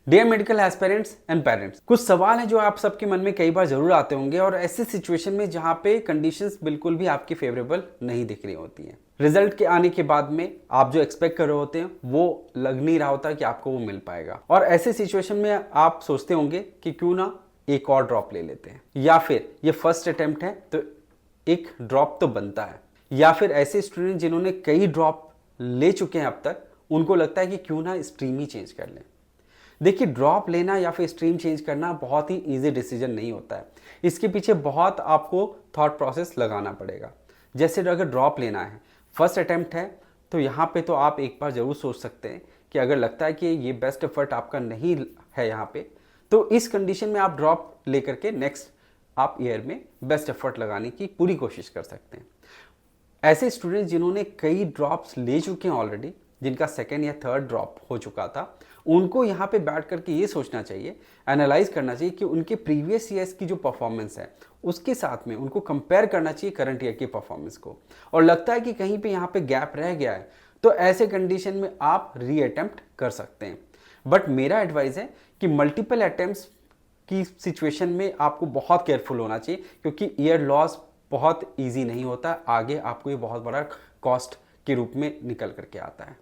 Dear medical aspirants and parents, कुछ सवाल हैं जो आप सबके मन में कई बार जरूर आते होंगे और ऐसी सिचुएशन में जहां पे कंडीशंस बिल्कुल भी आपकी फेवरेबल नहीं दिख रही होती हैं। रिजल्ट के आने के बाद में आप जो एक्सपेक्ट कर रहे होते हैं वो लग नहीं रहा होता कि आपको वो मिल पाएगा, और ऐसे सिचुएशन में आप सोचते होंगे कि क्यों ना एक और ड्रॉप ले लेते हैं, या फिर ये फर्स्ट अटेम्प्ट है तो एक ड्रॉप तो बनता है। या फिर ऐसे स्टूडेंट जिन्होंने कई ड्रॉप ले चुके हैं अब तक, उनको लगता है कि क्यों ना स्ट्रीम ही चेंज कर लें। देखिए, ड्रॉप लेना या फिर स्ट्रीम चेंज करना बहुत ही इजी डिसीजन नहीं होता है। इसके पीछे बहुत आपको थॉट प्रोसेस लगाना पड़ेगा। जैसे अगर ड्रॉप लेना है, फर्स्ट अटेम्प्ट है, तो यहाँ पे तो आप एक बार ज़रूर सोच सकते हैं कि अगर लगता है कि ये बेस्ट एफर्ट आपका नहीं है यहाँ पे, तो इस कंडीशन में आप ड्रॉप लेकर के नेक्स्ट आप ईयर में बेस्ट एफर्ट लगाने की पूरी कोशिश कर सकते हैं। ऐसे स्टूडेंट जिन्होंने कई ड्रॉप्स ले चुके हैं ऑलरेडी, जिनका सेकेंड या थर्ड ड्रॉप हो चुका था, उनको यहाँ पे बैठ करके ये सोचना चाहिए, एनालाइज करना चाहिए कि उनके प्रीवियस ईयर्स की जो परफॉर्मेंस है उसके साथ में उनको कंपेयर करना चाहिए करंट ईयर की परफॉर्मेंस को। और लगता है कि कहीं पे यहाँ पे गैप रह गया है, तो ऐसे कंडीशन में आप री अटेम्प्ट कर सकते हैं। बट मेरा एडवाइस है कि मल्टीपल अटेम्प्ट्स की सिचुएशन में आपको बहुत केयरफुल होना चाहिए, क्योंकि ईयर लॉस बहुत ईजी नहीं होता, आगे आपको ये बहुत बड़ा कॉस्ट के रूप में निकल करके आता है।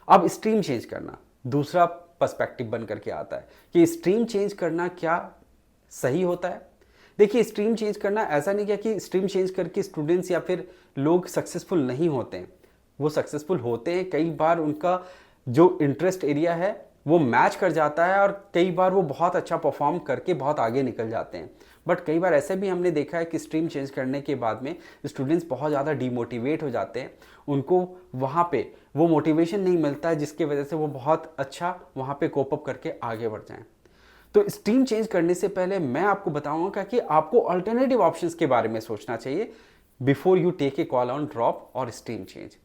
अब स्ट्रीम चेंज करना दूसरा पर्सपेक्टिव बन करके आता है कि स्ट्रीम चेंज करना क्या सही होता है। देखिए, स्ट्रीम चेंज करना ऐसा नहीं क्या कि स्ट्रीम चेंज करके स्टूडेंट्स या फिर लोग सक्सेसफुल नहीं होते हैं। वो सक्सेसफुल होते हैं, कई बार उनका जो इंटरेस्ट एरिया है वो मैच कर जाता है और कई बार वो बहुत अच्छा परफॉर्म करके बहुत आगे निकल जाते हैं। बट कई बार ऐसे भी हमने देखा है कि स्ट्रीम चेंज करने के बाद में स्टूडेंट्स बहुत ज़्यादा डीमोटिवेट हो जाते हैं, उनको वहाँ पे वो मोटिवेशन नहीं मिलता है जिसकी वजह से वो बहुत अच्छा वहाँ पे कोप अप करके आगे बढ़ जाएं। तो स्ट्रीम चेंज करने से पहले मैं आपको बताऊंगा कि आपको अल्टरनेटिव ऑप्शंस के बारे में सोचना चाहिए before you take a call on drop और स्ट्रीम चेंज।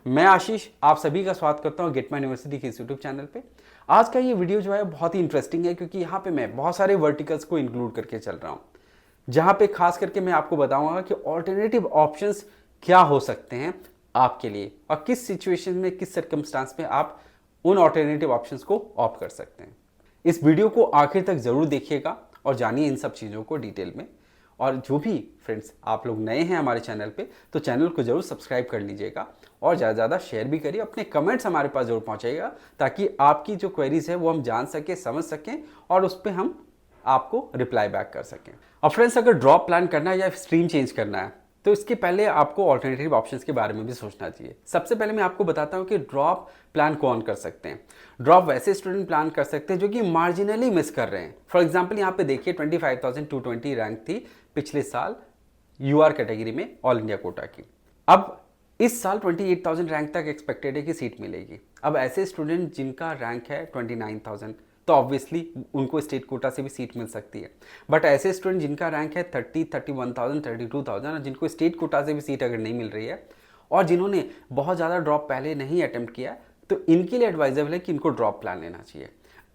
मैं आशीष आप सभी का स्वागत करता हूं गेट माय यूनिवर्सिटी के यूट्यूब चैनल पे। आज का ये वीडियो जो है बहुत ही इंटरेस्टिंग है, क्योंकि यहाँ पे मैं बहुत सारे वर्टिकल्स को इंक्लूड करके चल रहा हूँ, जहाँ पे खास करके मैं आपको बताऊंगा कि ऑल्टरनेटिव ऑप्शंस क्या हो सकते हैं आपके लिए, और किस सिचुएशन में, किस सर्कमस्टांस में आप उन ऑल्टरनेटिव ऑप्शंस को ऑप्ट कर सकते हैं। इस वीडियो को आखिर तक जरूर देखिएगा और जानिए इन सब चीज़ों को डिटेल में। और जो भी फ्रेंड्स आप लोग नए हैं हमारे चैनल पे, तो चैनल को जरूर सब्सक्राइब कर लीजिएगा और ज़्यादा से ज़्यादा शेयर भी करिए, अपने कमेंट्स हमारे पास जरूर पहुंचाइएगा, ताकि आपकी जो क्वेरीज है वो हम जान सकें, समझ सकें और उस पर हम आपको रिप्लाई बैक कर सकें। और फ्रेंड्स, अगर ड्रॉप प्लान करना है या स्ट्रीम चेंज करना है, तो इसके पहले आपको ऑल्टरनेटिव ऑप्शंस के बारे में भी सोचना चाहिए। सबसे पहले मैं आपको बताता हूं कि ड्रॉप प्लान कौन कर सकते हैं। ड्रॉप वैसे स्टूडेंट प्लान कर सकते हैं जो कि मार्जिनली मिस कर रहे हैं। फॉर एग्जांपल, यहाँ पे देखिए 25,220 रैंक थी पिछले साल यूआर कैटेगरी में ऑल इंडिया कोटा की। अब इस साल 28,000 रैंक तक एक्सपेक्टेड है कि सीट मिलेगी। अब ऐसे स्टूडेंट जिनका रैंक है 29,000, तो ऑब्वियसली उनको स्टेट कोटा से भी सीट मिल सकती है। बट ऐसे स्टूडेंट जिनका रैंक है 30, 31,000, 32,000 और जिनको स्टेट कोटा से भी सीट अगर नहीं मिल रही है, और जिन्होंने बहुत ज़्यादा ड्रॉप पहले नहीं अटेम्प्ट किया, तो इनके लिए एडवाइजेबल है कि इनको ड्रॉप प्लान लेना चाहिए।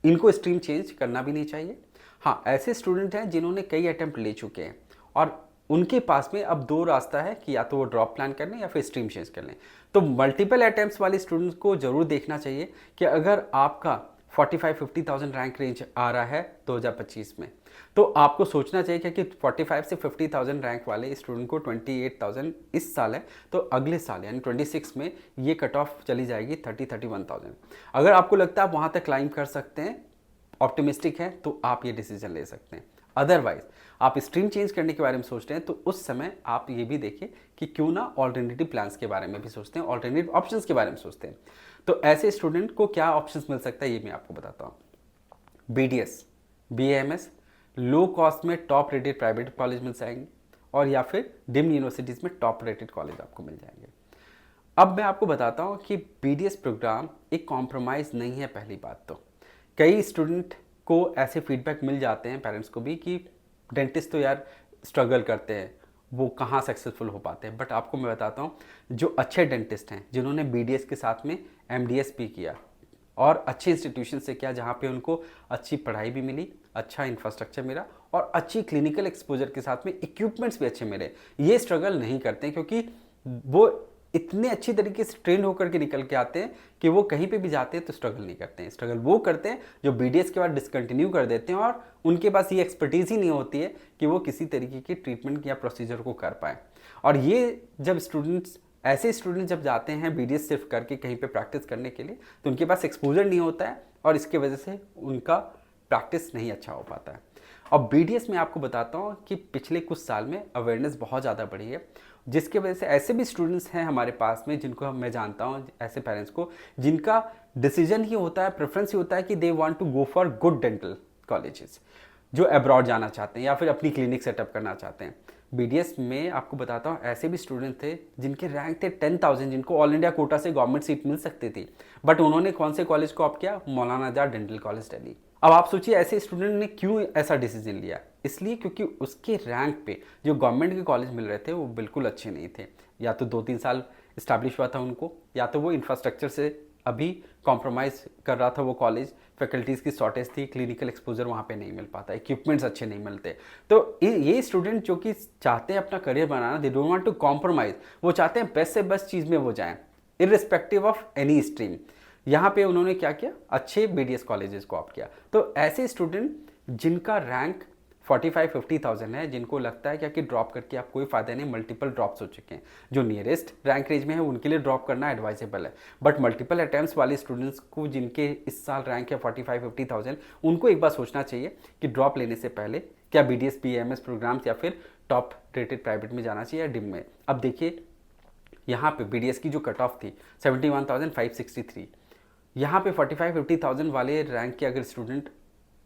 इनको स्ट्रीम चेंज करना भी नहीं चाहिए। हाँ, ऐसे स्टूडेंट हैं जिन्होंने कई अटेम्प्ट ले चुके हैं और उनके पास में अब दो रास्ता है कि या तो वो ड्रॉप प्लान कर लें या फिर स्ट्रीम चेंज कर लें। तो मल्टीपल अटेम्प्ट्स वाले स्टूडेंट्स को जरूर देखना चाहिए कि अगर आपका 45-50,000 रैंक रेंज आ रहा है 2025 में, तो आपको सोचना चाहिए कि 45 से 50,000 रैंक वाले स्टूडेंट को 28,000 इस साल है, तो अगले साल यानी 26 में ये कट ऑफ चली जाएगी 30-31,000। अगर आपको लगता है आप वहाँ तक क्लाइंब कर सकते हैं, ऑप्टिमिस्टिक है, तो आप ये डिसीजन ले सकते हैं। अदरवाइज आप स्ट्रीम चेंज करने के बारे में सोच रहे हैं, तो उस समय आप ये भी देखिए कि क्यों ना ऑल्टरनेटिव प्लान्स के बारे में भी सोचते हैं, ऑल्टरनेटिव ऑप्शंस के बारे में सोचते हैं। तो ऐसे स्टूडेंट को क्या ऑप्शंस मिल सकता है ये मैं आपको बताता हूँ। बीडीएस, बीएएमएस, लो कॉस्ट में टॉप रेटेड प्राइवेट कॉलेज मिल जाएंगे, और या फिर डिम्ड यूनिवर्सिटीज़ में टॉप रेटेड कॉलेज आपको मिल जाएंगे। अब मैं आपको बताता हूँ कि बीडीएस प्रोग्राम एक कॉम्प्रोमाइज़ नहीं है। पहली बात तो कई स्टूडेंट को ऐसे फीडबैक मिल जाते हैं, पेरेंट्स को भी, कि डेंटिस्ट तो यार स्ट्रगल करते हैं, वो कहाँ सक्सेसफुल हो पाते हैं। बट आपको मैं बताता हूँ, जो अच्छे डेंटिस्ट हैं जिन्होंने बीडीएस के साथ में एमडीएस भी किया और अच्छे इंस्टीट्यूशन से किया, जहाँ पे उनको अच्छी पढ़ाई भी मिली, अच्छा इंफ्रास्ट्रक्चर मिला और अच्छी क्लिनिकल एक्सपोजर के साथ में इक्विपमेंट्स भी अच्छे मिले, ये स्ट्रगल नहीं करते हैं, क्योंकि वो इतने अच्छी तरीके से ट्रेन होकर के निकल के आते हैं कि वो कहीं पे भी जाते हैं तो स्ट्रगल नहीं करते हैं। स्ट्रगल वो करते हैं जो बीडीएस के बाद डिसकंटिन्यू कर देते हैं और उनके पास ये एक्सपर्टीज़ ही नहीं होती है कि वो किसी तरीके की ट्रीटमेंट या प्रोसीजर को कर पाए। और ये जब ऐसे स्टूडेंट जब जाते हैं बीडीएस सिर्फ करके कहीं पे प्रैक्टिस करने के लिए, तो उनके पास एक्सपोजर नहीं होता है और इसके वजह से उनका प्रैक्टिस नहीं अच्छा हो पाता है। और बीडीएस में आपको बताता हूँ कि पिछले कुछ साल में अवेयरनेस बहुत ज़्यादा बढ़ी है, जिसके वजह से ऐसे भी स्टूडेंट्स हैं हमारे पास में जिनको मैं जानता हूँ, ऐसे पेरेंट्स को जिनका डिसीजन ही होता है, प्रेफरेंस ही होता है कि they want to go for good dental colleges, जो अब्रॉड जाना चाहते हैं या फिर अपनी क्लिनिक सेटअप करना चाहते हैं। बीडीएस में आपको बताता हूँ ऐसे भी स्टूडेंट थे जिनके रैंक थे 10,000, जिनको ऑल इंडिया कोटा से गवर्नमेंट सीट मिल सकती थी, बट उन्होंने कौन से कॉलेज को ऑप्ट किया? Maulana Azad dental college Delhi. अब आप सोचिए ऐसे स्टूडेंट ने क्यों ऐसा डिसीजन लिया? इसलिए क्योंकि उसके रैंक पे जो गवर्नमेंट के कॉलेज मिल रहे थे वो बिल्कुल अच्छे नहीं थे। या तो 2-3 साल इस्टेब्लिश हुआ था उनको, या तो वो इंफ्रास्ट्रक्चर से अभी कॉम्प्रोमाइज़ कर रहा था वो कॉलेज, फैकल्टीज़ की शॉर्टेज थी, क्लिनिकल एक्सपोजर वहाँ पे नहीं मिल पाता, इक्विपमेंट्स अच्छे नहीं मिलते। तो ये स्टूडेंट जो कि चाहते हैं अपना करियर बनाना, they don't want to compromise, वो चाहते हैं बेस्ट से बेस्ट चीज़ में वो जाएँ, इर्रिस्पेक्टिव ऑफ एनी स्ट्रीम। यहाँ पे उन्होंने क्या किया? अच्छे बीडीएस कॉलेजेस को ऑप्ट किया। तो ऐसे स्टूडेंट जिनका रैंक 45-50,000 है, जिनको लगता है क्या कि ड्रॉप करके आप कोई फ़ायदा नहीं, मल्टीपल ड्रॉप्स हो चुके हैं, जो नियरेस्ट रैंक रेंज में है उनके लिए ड्रॉप करना एडवाइजेबल है। बट मल्टीपल अटैम्प्ट्स वाले स्टूडेंट्स को जिनके इस साल रैंक है 45-50,000, उनको एक बार सोचना चाहिए कि ड्रॉप लेने से पहले क्या बीडीएस बीएमएस प्रोग्राम्स या फिर टॉप रेटेड प्राइवेट में जाना चाहिए या डिम में। अब देखिए यहाँ पे बीडीएस की जो कट ऑफ थी 71,563, यहाँ पे 45-50,000 वाले रैंक के अगर स्टूडेंट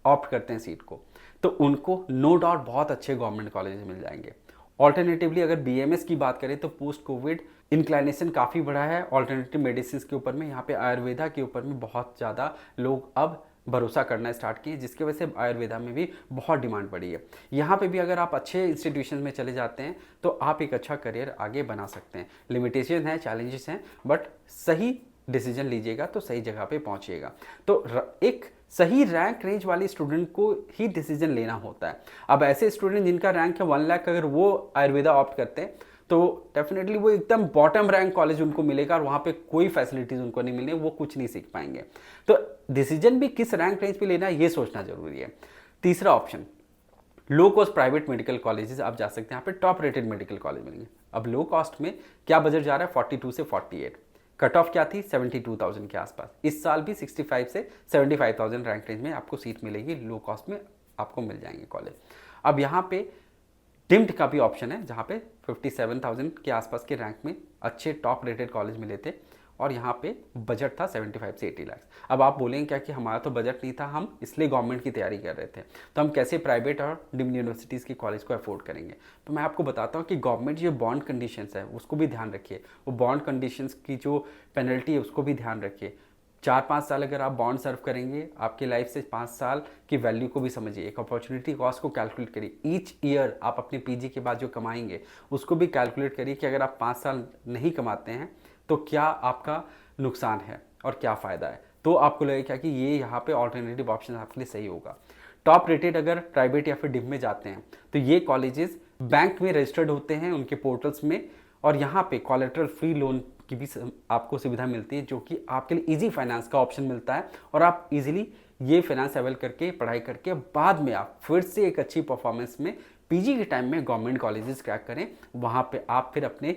ऑप्ट करते हैं सीट को, तो उनको नो डाउट बहुत अच्छे गवर्नमेंट कॉलेज मिल जाएंगे। ऑल्टरनेटिवली अगर बीएमएस की बात करें तो पोस्ट कोविड इंक्लाइनेशन काफ़ी बढ़ा है ऑल्टरनेटिव मेडिसिन के ऊपर में, यहाँ पे आयुर्वेदा के ऊपर में बहुत ज़्यादा लोग अब भरोसा करना स्टार्ट किए, जिसकी वजह से आयुर्वेदा में भी बहुत डिमांड बढ़ी है। यहाँ पे भी अगर आप अच्छे इंस्टीट्यूशन में चले जाते हैं तो आप एक अच्छा करियर आगे बना सकते हैं। लिमिटेशन है, चैलेंजेस हैं, बट सही डिसीजन लीजिएगा तो सही जगह पे पहुंचिएगा। तो एक सही रैंक रेंज वाले स्टूडेंट को ही डिसीजन लेना होता है। अब ऐसे स्टूडेंट जिनका रैंक है 1 लाख, अगर वो आयुर्वेदा ऑप्ट करते हैं तो डेफिनेटली वो एकदम बॉटम रैंक कॉलेज उनको मिलेगा और वहाँ पे कोई फैसिलिटीज़ उनको नहीं मिलने, वो कुछ नहीं सीख पाएंगे। तो डिसीजन भी किस रैंक रेंज पे लेना है ये सोचना जरूरी है। तीसरा option, low cost private medical colleges आप जा सकते हैं, यहाँ पे टॉप रेटेड मेडिकल कॉलेज मिलेंगे। अब लो कॉस्ट में क्या बजट जा रहा है? 42 से 48, कट ऑफ क्या थी? 72,000 के आसपास। इस साल भी 65 से 75,000 रैंक रेंज में आपको सीट मिलेगी, लो कॉस्ट में आपको मिल जाएंगे कॉलेज। अब यहाँ पे डिम्ड का भी ऑप्शन है जहाँ पे 57,000 के आसपास के रैंक में अच्छे टॉप रेटेड कॉलेज मिले थे और यहाँ पे बजट था 75 से 80 लाख। अब आप बोलेंगे क्या कि हमारा तो बजट नहीं था, हम इसलिए गवर्नमेंट की तैयारी कर रहे थे, तो हम कैसे प्राइवेट और डिम्ड यूनिवर्सिटीज़ के कॉलेज को अफोर्ड करेंगे? तो मैं आपको बताता हूँ कि गवर्नमेंट जो बॉन्ड कंडीशंस है उसको भी ध्यान रखिए, वो बॉन्ड कंडीशंस की जो पेनल्टी है उसको भी ध्यान रखिए। 4-5 साल अगर आप बॉन्ड सर्व करेंगे, आपकी लाइफ से 5 साल की वैल्यू को भी समझिए, एक अपॉर्चुनिटी कॉस्ट को कैलकुलेट करिए। ईच ईयर आप अपने पीजी के बाद जो कमाएंगे उसको भी कैलकुलेट करिए कि अगर आप 5 साल नहीं कमाते हैं तो क्या आपका नुकसान है और क्या फ़ायदा है। तो आपको लगेगा कि ये यहाँ पे ऑल्टरनेटिव ऑप्शन आपके लिए सही होगा। टॉप रेटेड अगर प्राइवेट या फिर डिम में जाते हैं तो ये कॉलेजेस बैंक में रजिस्टर्ड होते हैं उनके पोर्टल्स में, और यहाँ पे कोलेटरल फ्री लोन की भी आपको सुविधा मिलती है, जो कि आपके लिए इजी फाइनेंस का ऑप्शन मिलता है और आप इजीली ये फाइनेंस अवेल करके पढ़ाई करके बाद में आप फिर से एक अच्छी परफॉर्मेंस में पीजी के टाइम में गवर्नमेंट कॉलेजेस क्रैक करें, वहाँ पे आप फिर अपने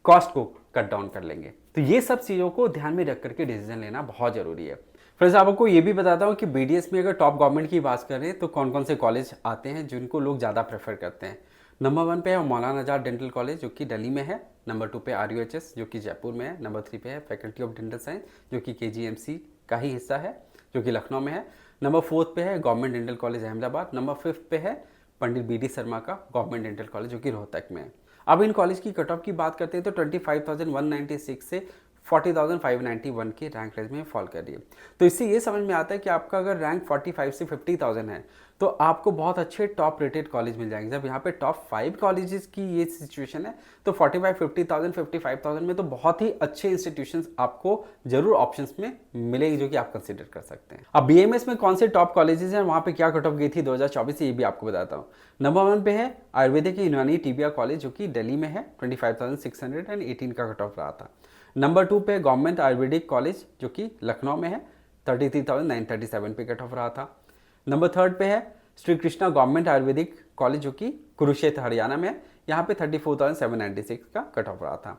कॉस्ट को कट डाउन कर लेंगे। तो ये सब चीज़ों को ध्यान में रख करके डिसीजन लेना बहुत ज़रूरी है। फ्रेंड्स, आपको ये भी बताता हूँ कि बीडीएस में अगर टॉप गवर्नमेंट की बात करें तो कौन कौन से कॉलेज आते हैं जिनको लोग ज़्यादा प्रेफर करते हैं। नंबर 1 पे है मौलाना आजाद डेंटल कॉलेज जो कि दिल्ली में है। नंबर 2 पे RUHS जो कि जयपुर में है। नंबर 3 पे है फैकल्टी ऑफ डेंटल साइंस जो कि KGMC का ही हिस्सा है जो कि लखनऊ में है। नंबर 4 पे है government dental college Ahmedabad. Number 5 पे है पंडित BD शर्मा का गवर्नमेंट डेंटल कॉलेज जो कि रोहतक में है। अब इन कॉलेज की कट ऑफ की बात करते हैं तो 25,196 से 40,591 की रैंक रेंज में फॉल कर रही है। तो इससे ये समझ में आता है कि आपका अगर रैंक 45 से 50,000 है तो आपको बहुत अच्छे टॉप रेटेड कॉलेज मिल जाएंगे। जब यहाँ पे टॉप 5 कॉलेजेस की ये सिचुएशन है तो 45, 50,000, 55,000 में तो बहुत ही अच्छे इंस्टीट्यूशंस आपको जरूर ऑप्शंस में मिलेगी जो कि आप कंसिडर कर सकते हैं। अब बीएमएस में कौन से टॉप कॉलेजेस हैं, वहाँ पे क्या कट ऑफ गई थी 2024 से, ये भी आपको बताता हूँ। नंबर 1 पे है आयुर्वेदिक यूनानी टीबिया कॉलेज जो कि दिल्ली में है, 25,618 का कट ऑफ रहा था। नंबर 2 पे गवर्नमेंट आयुर्वेदिक कॉलेज जो कि लखनऊ में है, 33,937 पे कट ऑफ रहा था। नंबर 3 पे है श्री कृष्णा गवर्नमेंट आयुर्वेदिक कॉलेज जो कि कुरुक्षेत्र हरियाणा में है, यहाँ पे 34,796 का कट ऑफ रहा था।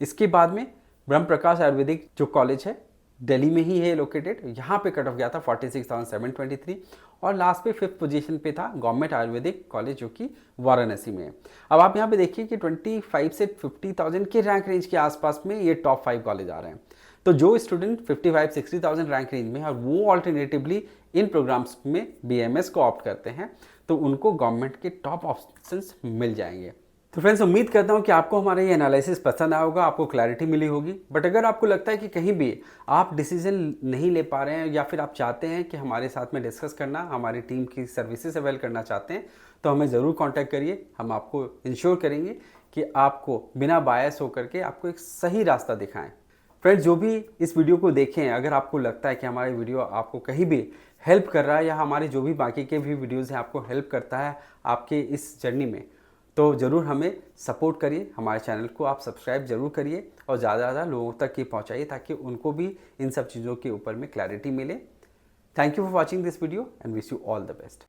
इसके बाद में ब्रह्म प्रकाश आयुर्वेदिक जो कॉलेज है दिल्ली में ही है लोकेटेड, यहाँ पे कट ऑफ गया था 46,723। और लास्ट पे 5th पोजीशन पे था गवर्नमेंट आयुर्वेदिक कॉलेज जो कि वाराणसी में है। अब आप यहाँ पे देखिए कि 25 से 50,000 के रैंक रेंज के आसपास में ये टॉप 5 कॉलेज आ रहे हैं। तो जो स्टूडेंट 55-60,000 रैंक रेंज में है और वो ऑल्टरनेटिवली इन प्रोग्राम्स में बीएमएस को ऑप्ट करते हैं तो उनको गवर्नमेंट के टॉप ऑप्शंस मिल जाएंगे। तो फ्रेंड्स, उम्मीद करता हूँ कि आपको हमारा ये एनालिसिस पसंद आया होगा, आपको क्लैरिटी मिली होगी। बट अगर आपको लगता है कि कहीं भी आप डिसीजन नहीं ले पा रहे हैं या फिर आप चाहते हैं कि हमारे साथ में डिस्कस करना, हमारी टीम की सर्विसेज अवेल करना चाहते हैं तो हमें ज़रूर कॉन्टैक्ट करिए। हम आपको इंश्योर करेंगे कि आपको बिना बायस होकर के आपको एक सही रास्ता दिखाएं। फ्रेंड्स, जो भी इस वीडियो को देखें, अगर आपको लगता है कि हमारा वीडियो आपको कहीं भी हेल्प कर रहा है या हमारे जो भी बाकी के भी वीडियोज़ हैं आपको हेल्प करता है आपके इस जर्नी में, तो ज़रूर हमें सपोर्ट करिए। हमारे चैनल को आप सब्सक्राइब ज़रूर करिए और ज़्यादा से ज़्यादा लोगों तक ये पहुँचाइए ताकि उनको भी इन सब चीज़ों के ऊपर में क्लैरिटी मिले। Thank you for watching this video and wish you all the best.